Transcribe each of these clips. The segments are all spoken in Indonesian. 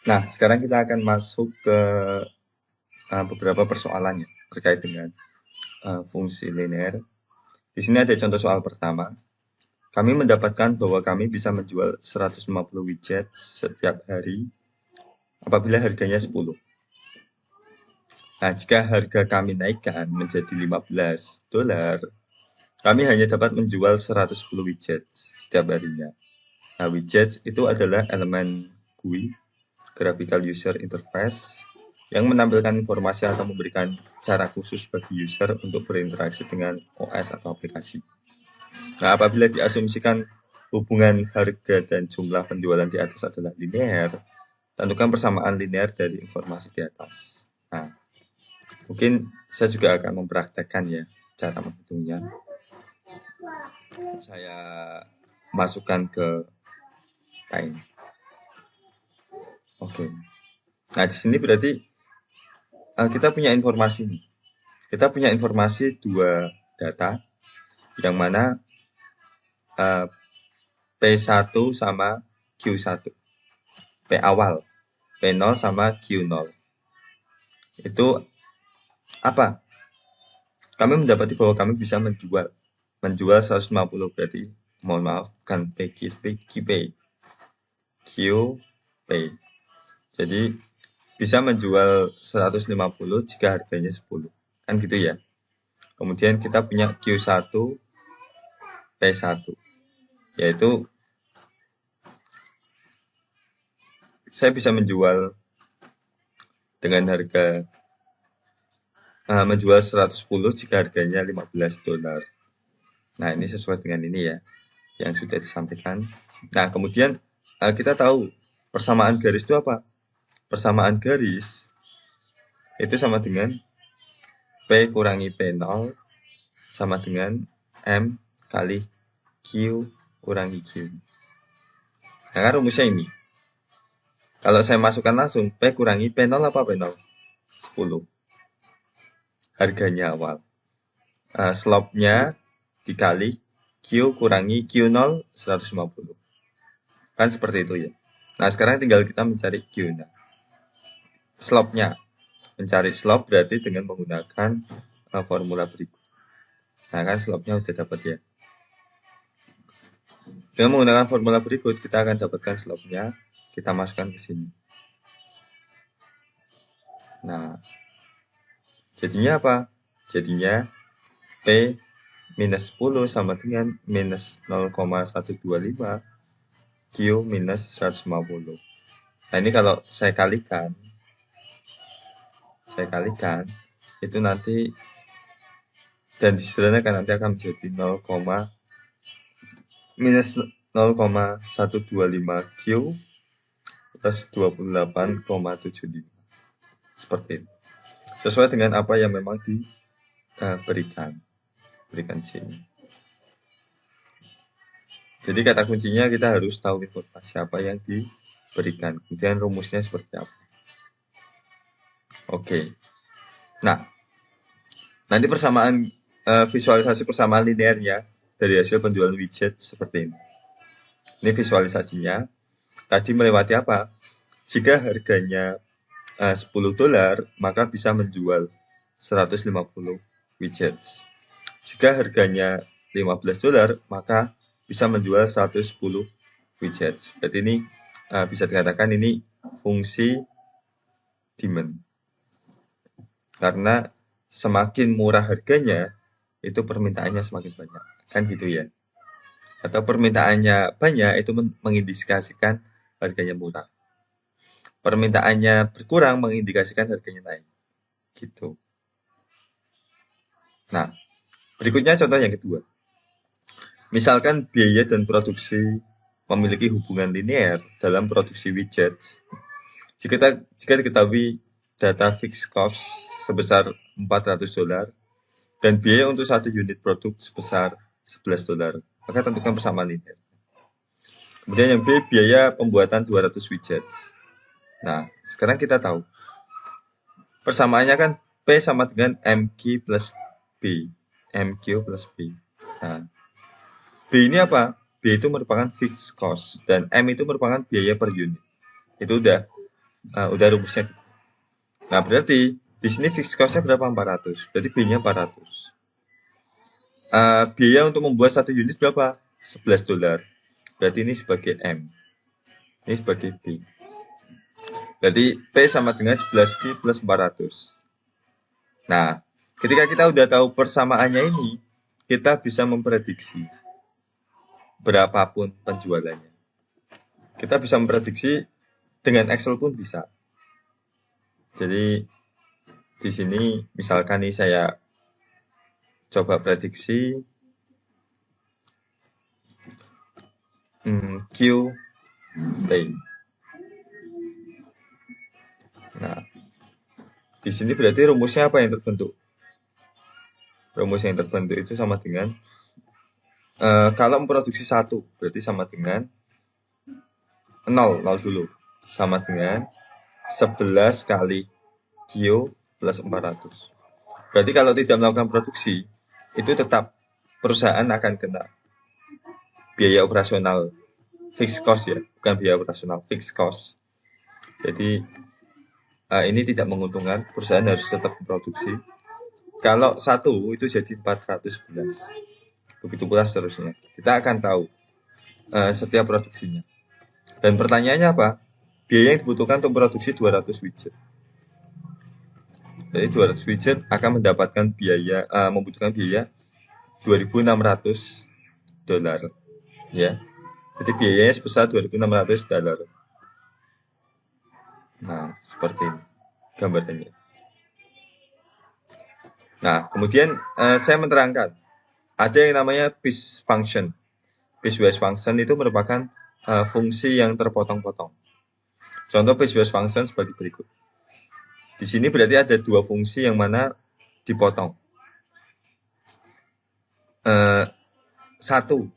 Nah, sekarang kita akan masuk ke beberapa persoalan ya terkait dengan fungsi linear. Di sini ada contoh soal pertama. Kami mendapatkan bahwa kami bisa menjual 150 widget setiap hari apabila harganya 10. Nah, jika harga kami naikkan menjadi $15, kami hanya dapat menjual 110 widget setiap harinya. Nah, widget itu adalah elemen GUI, Graphical User Interface, yang menampilkan informasi atau memberikan cara khusus bagi user untuk berinteraksi dengan OS atau aplikasi. Nah, apabila diasumsikan hubungan harga dan jumlah penjualan di atas adalah linear, tentukan persamaan linear dari informasi di atas. Nah, mungkin saya juga akan mempraktekkan ya cara menghitungnya. Saya masukkan ke lain. Oke. Nah, di sini berarti kita punya informasi nih. Kita punya informasi dua data, yang mana P1 sama Q1. P awal, P0 sama Q0. Itu apa? Kami mendapati bahwa kami bisa menjual 150, berarti mohon maaf, kan QP. Jadi bisa menjual 150 jika harganya 10. Kan gitu ya. Kemudian kita punya Q1 P1, yaitu saya bisa menjual dengan harga menjual 110 jika harganya $15. Nah, ini sesuai dengan ini ya yang sudah disampaikan. Nah, kemudian kita tahu persamaan garis itu apa? Persamaan garis itu sama dengan P kurangi P0 sama dengan M kali Q kurangi Q. Nah, kan rumusnya ini. Kalau saya masukkan langsung, P kurangi P0 apa P0? 10. Harganya awal. Slope-nya dikali Q kurangi Q0 150. Kan seperti itu ya. Nah, sekarang tinggal kita mencari Q. Nah, slope-nya. Mencari slope berarti dengan menggunakan formula berikut. Nah, kan slope-nya udah dapat ya. Dengan menggunakan formula berikut, kita akan dapatkan slope-nya. Kita masukkan ke sini. Nah, jadinya apa? Jadinya P minus 10 sama dengan minus 0,125 Q minus 150. Nah, ini kalau saya kalikan, itu nanti, dan disederhanakan nanti akan menjadi minus 0,125 Q plus 28,75. Seperti ini. Sesuai dengan apa yang memang diberikan. Berikan sini. Jadi kata kuncinya kita harus tahu informasi apa yang diberikan. Kemudian rumusnya seperti apa. Oke. Nah, nanti visualisasi persamaan linearnya dari hasil penjualan widget seperti ini. Ini visualisasinya. Tadi melewati apa? Jika harganya $10, maka bisa menjual 150 widgets. Jika harganya $15, maka bisa menjual 110 widgets. Berarti ini bisa dikatakan ini fungsi demand. Karena semakin murah harganya, itu permintaannya semakin banyak. Kan gitu ya. Atau permintaannya banyak, itu mengindikasikan harganya murah. Permintaannya berkurang mengindikasikan harganya naik. Gitu. Nah, berikutnya contoh yang kedua. Misalkan biaya dan produksi memiliki hubungan linear dalam produksi widgets. Jika diketahui data fixed cost sebesar $400 dan biaya untuk satu unit produk sebesar $11, maka tentukan persamaan linear. Kemudian yang B, biaya pembuatan 200 widgets. Nah, sekarang kita tahu persamaannya kan P sama dengan MQ plus B. MQ plus B. Nah, B ini apa? B itu merupakan fixed cost dan M itu merupakan biaya per unit. Itu udah Udah rumusnya. Nah, berarti di sini fixed cost-nya berapa? 400. Berarti B-nya 400. Biaya untuk membuat satu unit berapa? $11. Berarti ini sebagai M. Ini sebagai B. Berarti P sama dengan 11Q plus 400. Nah, ketika kita udah tahu persamaannya ini, kita bisa memprediksi berapapun penjualannya. Kita bisa memprediksi dengan Excel pun bisa. Jadi di sini misalkan nih saya coba prediksi Q P. Nah, di sini berarti rumusnya apa yang terbentuk? Rumus yang terbentuk itu sama dengan kalau memproduksi 1 berarti sama dengan 0 dulu, sama dengan 11 kali Q plus 400. Berarti kalau tidak melakukan produksi, itu tetap perusahaan akan kena biaya operasional fixed cost ya, bukan biaya operasional, fixed cost. Jadi ini tidak menguntungkan, perusahaan harus tetap memproduksi. Kalau 1 itu jadi 411. Begitu pula seterusnya. Kita akan tahu setiap produksinya. Dan pertanyaannya apa? Biaya yang dibutuhkan untuk produksi 200 widget. Jadi 200 widget akan mendapatkan biaya, membutuhkan biaya $2.600. Ya. Jadi biayanya sebesar $2.600. Nah, seperti ini gambarannya. Nah, kemudian saya menerangkan ada yang namanya piece function. Piecewise function itu merupakan fungsi yang terpotong-potong. Contoh piecewise function sebagai berikut. Di sini berarti ada dua fungsi yang mana dipotong. Satu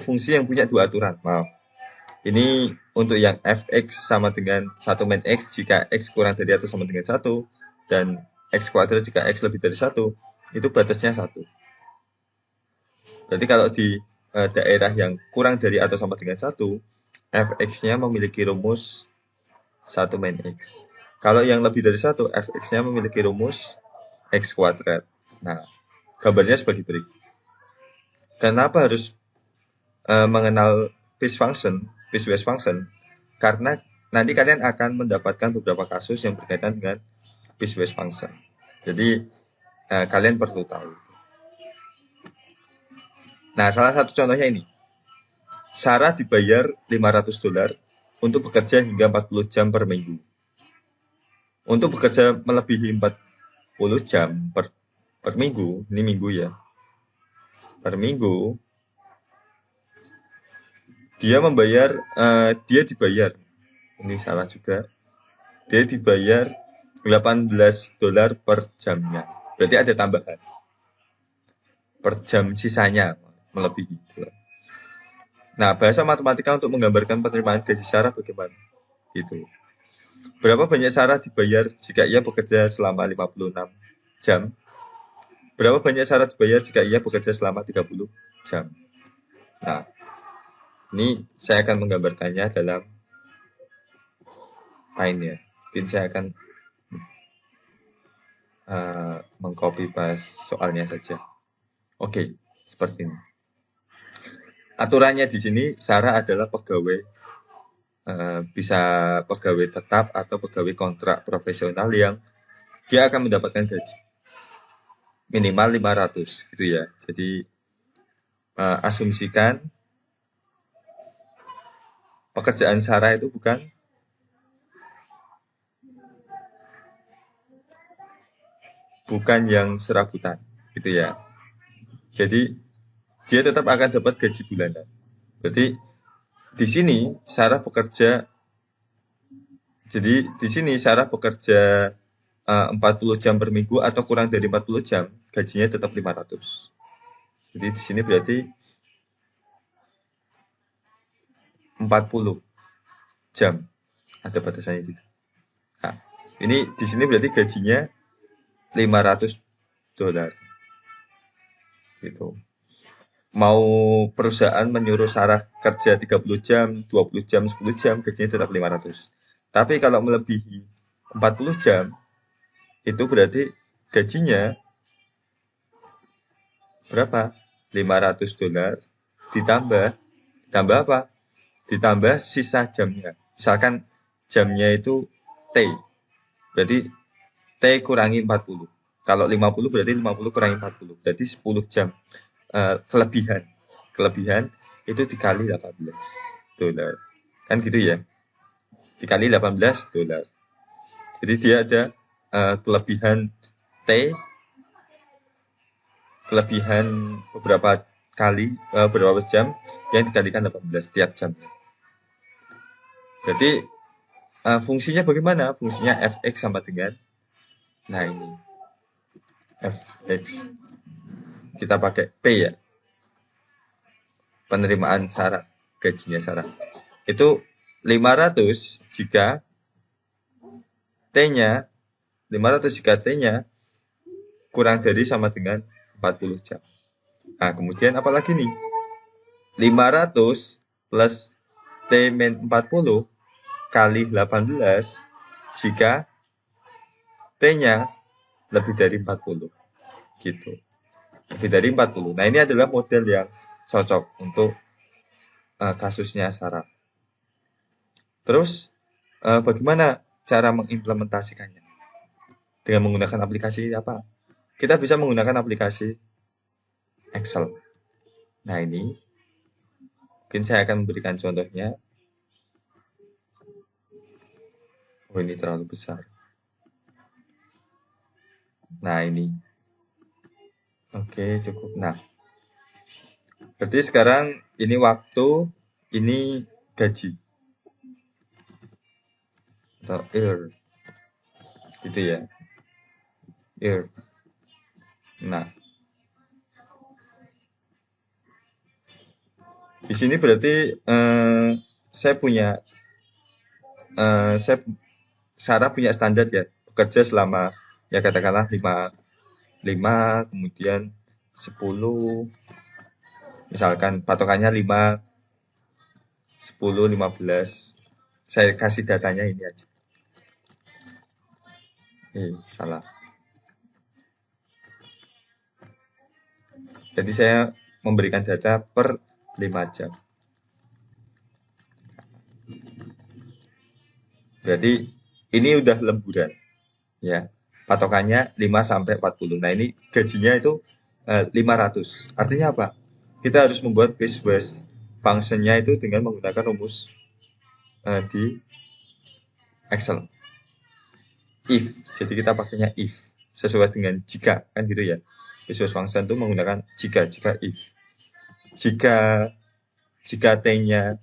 fungsi yang punya dua aturan. Maaf. Ini untuk yang fx sama dengan 1 min x jika x kurang dari atau sama dengan 1 dan x kuadrat jika x lebih dari 1, itu batasnya 1. Berarti kalau di daerah yang kurang dari atau sama dengan 1, fx-nya memiliki rumus 1 min x. Kalau yang lebih dari 1, fx-nya memiliki rumus x kuadrat. Nah, gambarnya sebagai berikut. Kenapa harus mengenal piecewise function? Karena nanti kalian akan mendapatkan beberapa kasus yang berkaitan dengan piecewise function. Jadi kalian perlu tahu. Nah, salah satu contohnya ini. Sarah dibayar $500 untuk bekerja hingga 40 jam per minggu. Untuk bekerja melebihi 40 jam per minggu, ini minggu ya. Per minggu dia dibayar, ini salah juga. Dia dibayar $18 per jamnya. Berarti ada tambahan. Per jam sisanya melebihi. Nah, bahasa matematika untuk menggambarkan penerimaan gaji Sarah bagaimana? Gitu. Berapa banyak Sarah dibayar jika ia bekerja selama 56 jam? Berapa banyak Sarah dibayar jika ia bekerja selama 30 jam? Nah, ini saya akan menggambarkannya dalam Paint ya. Mungkin saya akan mengcopy paste soalnya saja. Oke, seperti ini. Aturannya di sini Sarah adalah pegawai, bisa pegawai tetap atau pegawai kontrak profesional yang dia akan mendapatkan gaji minimal 500 gitu ya. Jadi asumsikan pekerjaan Sarah itu bukan yang serabutan gitu ya. Jadi dia tetap akan dapat gaji bulanan. Berarti di sini Sarah bekerja 40 jam per minggu atau kurang dari 40 jam, gajinya tetap 500. Jadi di sini berarti 40 jam. Ada batasannya gitu. Nah, ini di sini berarti gajinya $500. Gitu. Mau perusahaan menyuruh Sarah kerja 30 jam, 20 jam, 10 jam, gajinya tetap 500. Tapi kalau melebihi 40 jam, itu berarti gajinya berapa? $500 ditambah apa? Ditambah sisa jamnya. Misalkan jamnya itu T, berarti T kurangi 40. Kalau 50 berarti 50 kurangi 40, berarti 10 jam. Kelebihan. Kelebihan itu dikali $18. Kan gitu ya. Dikali $18. Jadi dia ada kelebihan T, kelebihan beberapa kali, beberapa jam yang dikalikan 18 tiap jam. Jadi fungsinya bagaimana? Fungsinya fx sama dengan, nah ini fx, kita pakai P ya, penerimaan Sarah, gajinya Sarah itu 500 jika T-nya 500 jika T-nya kurang dari sama dengan 40 jam. Nah, kemudian apa lagi nih? 500 plus T min 40 kali 18 jika T-nya lebih dari 40. Gitu. Lebih dari 40. Nah, ini adalah model yang cocok untuk kasusnya Sarah. Terus, bagaimana cara mengimplementasikannya? Dengan menggunakan aplikasi apa? Kita bisa menggunakan aplikasi Excel. Nah, ini mungkin saya akan memberikan contohnya. Oh, ini terlalu besar. Nah, ini. Oke, cukup. Nah, berarti sekarang ini waktu, ini gaji. Atau year. Gitu ya. Year. Nah, di sini berarti saya punya Sarah punya standar ya, bekerja selama ya katakanlah 5 kemudian 10, misalkan patokannya 5, 10, 15. Saya kasih datanya ini aja. Salah. Jadi saya memberikan data per 5 jam. Berarti ini udah lemburan. Ya. Patokannya 5 sampai 40. Nah, ini gajinya itu 500. Artinya apa? Kita harus membuat piece wise function-nya itu dengan menggunakan rumus di Excel. If. Jadi kita pakainya if sesuai dengan jika, kan gitu ya. Piece wise function itu menggunakan jika if. Jika T-nya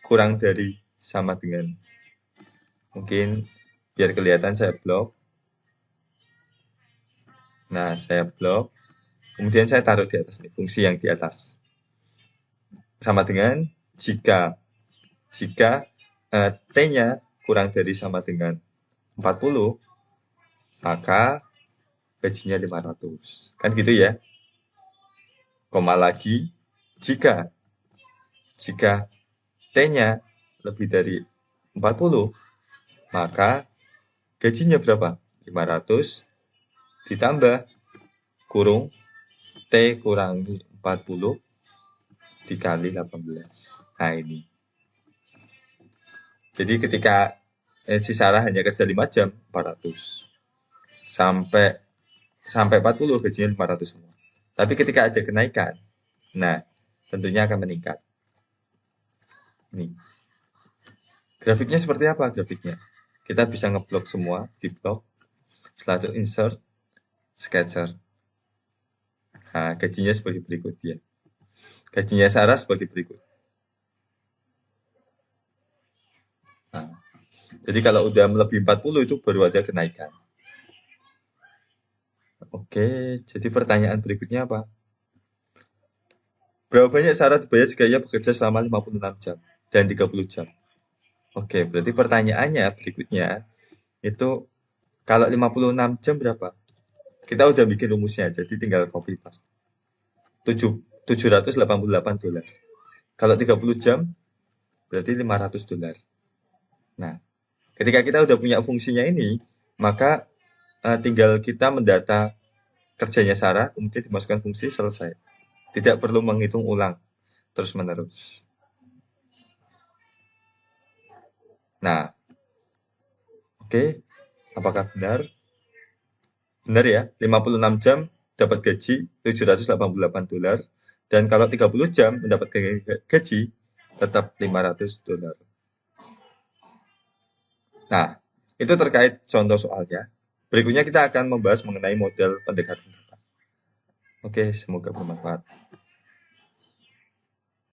kurang dari sama dengan, mungkin biar kelihatan saya blok. Nah, saya blok. Kemudian saya taruh di atas nih, fungsi yang di atas. Sama dengan jika T-nya kurang dari sama dengan 40, maka gajinya 500. Kan gitu ya. Koma lagi, jika T-nya lebih dari 40, maka gajinya berapa? 500 ditambah kurung T kurangi 40 dikali 18. Nah, ini. Jadi ketika si Sarah hanya kerja 5 jam, 400. Sampai 40 gajinya 500 semua. Tapi ketika ada kenaikan, nah tentunya akan meningkat. Nih. Grafiknya seperti apa grafiknya? Kita bisa ngeblok semua di blok. Setelah itu insert, sketcher. Nah, gajinya sebagai berikut ya. Gajinya Sarah sebagai berikut. Nah, jadi kalau udah melebihi 40 itu baru ada kenaikan. Oke, jadi pertanyaan berikutnya apa? Berapa banyak Sarah dibayar jika ia bekerja selama 56 jam dan 30 jam? Oke, berarti pertanyaannya berikutnya itu kalau 56 jam berapa? Kita udah bikin rumusnya, jadi tinggal copy paste. $788. Kalau 30 jam berarti $500. Nah, Ketika kita udah punya fungsinya ini, maka tinggal kita mendata kerjanya Sarah, kemudian dimasukkan fungsi, selesai. Tidak perlu menghitung ulang terus-menerus. Nah, oke, apakah benar? Benar ya, 56 jam dapat gaji $788. Dan kalau 30 jam mendapat gaji tetap $500. Nah, itu terkait contoh soalnya. Berikutnya kita akan membahas mengenai model pendekatan data. Oke, semoga bermanfaat.